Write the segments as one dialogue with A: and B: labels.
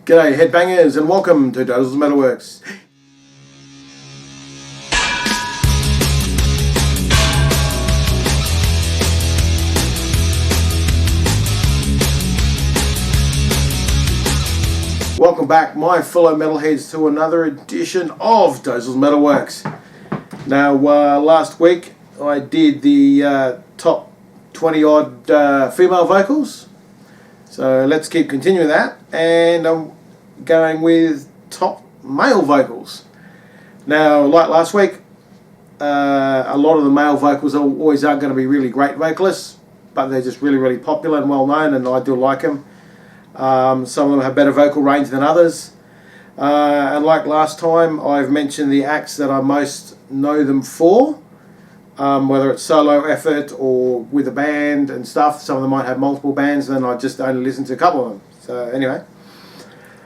A: G'day headbangers and welcome to Dozles Metalworks. Welcome back my fellow metalheads to another edition of Dozles Metalworks. Now last week I did the top 20 odd female vocals. So let's keep continuing that, and I'm going with top male vocals. Now, like last week, a lot of the male vocals always aren't going to be really great vocalists, but they're just really popular and well known, and I do like them. Some of them have better vocal range than others. And like last time, I've mentioned the acts that I most know them for. Whether it's solo effort or with a band and stuff. Some of them might have multiple bands, and I just only listen to a couple of them. So anyway,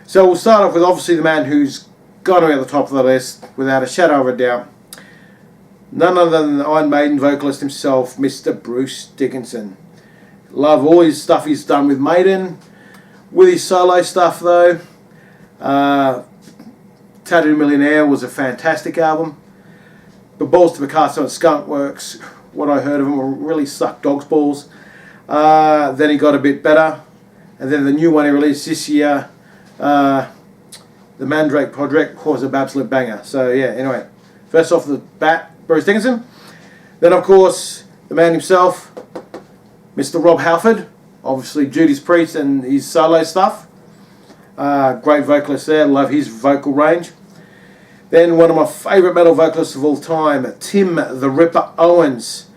A: so we'll start off with obviously the man who's got to be at the top of the list without a shadow of a doubt. None other than the Iron Maiden vocalist himself, Mr. Bruce Dickinson. Love all his stuff he's done with Maiden. With his solo stuff though, Tattoo Millionaire was a fantastic album. But Balls to Picasso and Skunk Works, what I heard of him, really sucked dog's balls. Then he got a bit better. And then the new one he released this year, the Mandrake Project, was an absolute banger. So yeah, anyway, first off the bat, Bruce Dickinson. Then of course, the man himself, Mr. Rob Halford, obviously Judas Priest and his solo stuff. Great vocalist there, love his vocal range. Then one of my favourite metal vocalists of all time, Tim the Ripper Owens,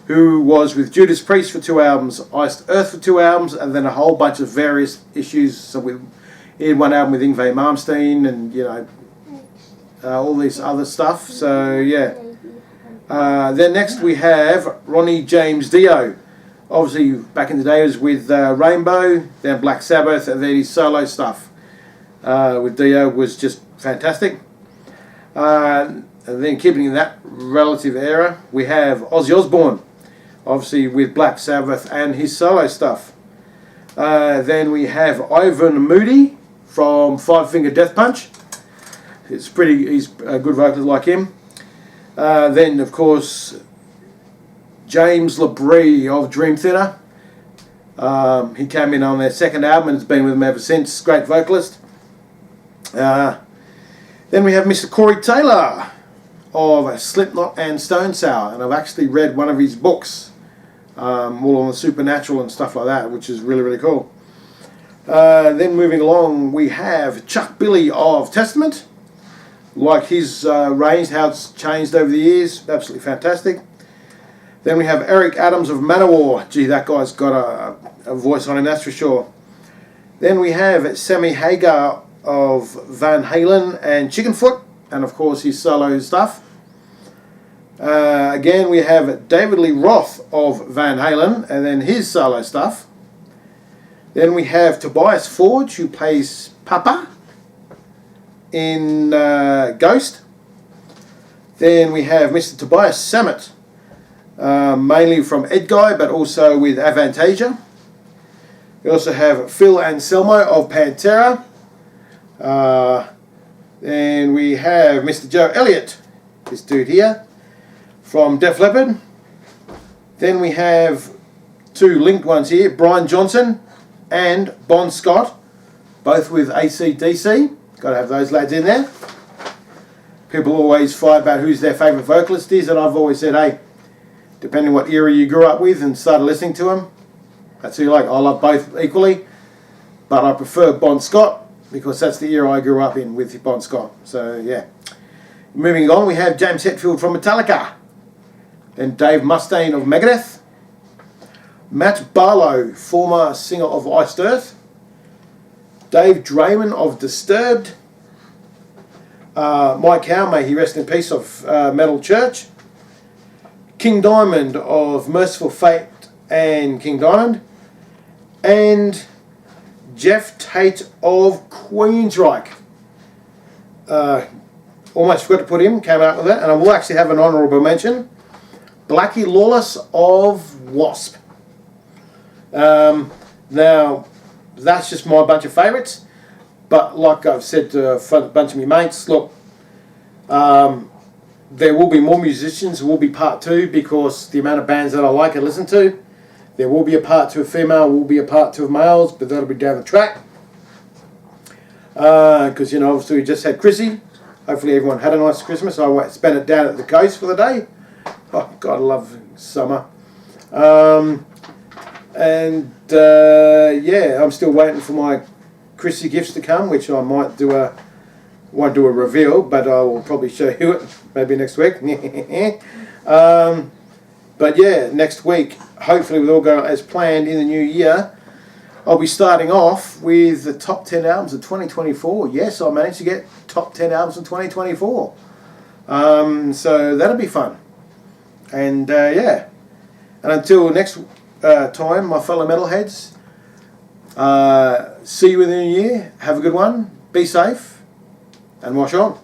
A: who was with Judas Priest for 2 albums, Iced Earth for 2 albums, and then a whole bunch of various issues. So he had one album with Yngwie Malmsteen and, you know, all this other stuff. So yeah. Then next we have Ronnie James Dio. Obviously back in the day was with Rainbow, then Black Sabbath, and then his solo stuff with Dio was just fantastic. And then keeping in that relative era, we have Ozzy Osbourne, obviously with Black Sabbath and his solo stuff. Then we have Ivan Moody from Five Finger Death Punch. He's a good vocalist like him. Then of course James LaBrie of Dream Theater. He came in on their second album and has been with them ever since. Great vocalist. Then we have Mr. Corey Taylor of Slipknot and Stone Sour, and I've actually read one of his books, all on the supernatural and stuff like that, which is really cool. Then moving along, we have Chuck Billy of Testament. Like his range, how it's changed over the years, absolutely fantastic. Then we have Eric Adams of Manowar. Gee, that guy's got a voice on him, that's for sure. Then we have Sammy Hagar of Van Halen and Chickenfoot, and of course his solo stuff. Again we have David Lee Roth of Van Halen and then his solo stuff. Then we have Tobias Forge, who plays Papa in Ghost. Then we have Mr. Tobias Sammet, mainly from Edguy but also with Avantasia. We also have Phil Anselmo of Pantera. Then we have Mr. Joe Elliott, this dude here, from Def Leppard. Then we have 2 linked ones here, Brian Johnson and Bon Scott, both with AC/DC. Got to have those lads in there. People always fight about who's their favourite vocalist is, and I've always said, hey, depending what era you grew up with and started listening to them, that's who you like. I love both equally, but I prefer Bon Scott, because that's the era I grew up in with Bon Scott. So yeah. Moving on, we have James Hetfield from Metallica. Then Dave Mustaine of Megadeth. Matt Barlow, former singer of Iced Earth. Dave Drayman of Disturbed. Mike Howe, may he rest in peace, of Metal Church. King Diamond of Merciful Fate and King Diamond. And Jeff Tate of Queensryche. Almost forgot to put him, came out with that, and I will actually have an honourable mention. Blackie Lawless of Wasp. Now, that's just my bunch of favourites. But like I've said to a bunch of my mates, look, there will be more musicians. There will be part 2 because the amount of bands that I like and listen to. There will be a part 2 of female, will be a part 2 of males, but that'll be down the track. Because, you know, obviously we just had Chrissy. Hopefully everyone had a nice Christmas. I spent it down at the coast for the day. Oh, God, I love summer. Yeah, I'm still waiting for my Chrissy gifts to come, which I might do won't do a reveal, but I will probably show you it maybe next week. But yeah, next week, hopefully we'll all go as planned in the new year. I'll be starting off with the top 10 albums of 2024. Yes, I managed to get top 10 albums of 2024. So that'll be fun. And yeah. And until next time, my fellow metalheads, see you in the new year. Have a good one. Be safe. And wash on.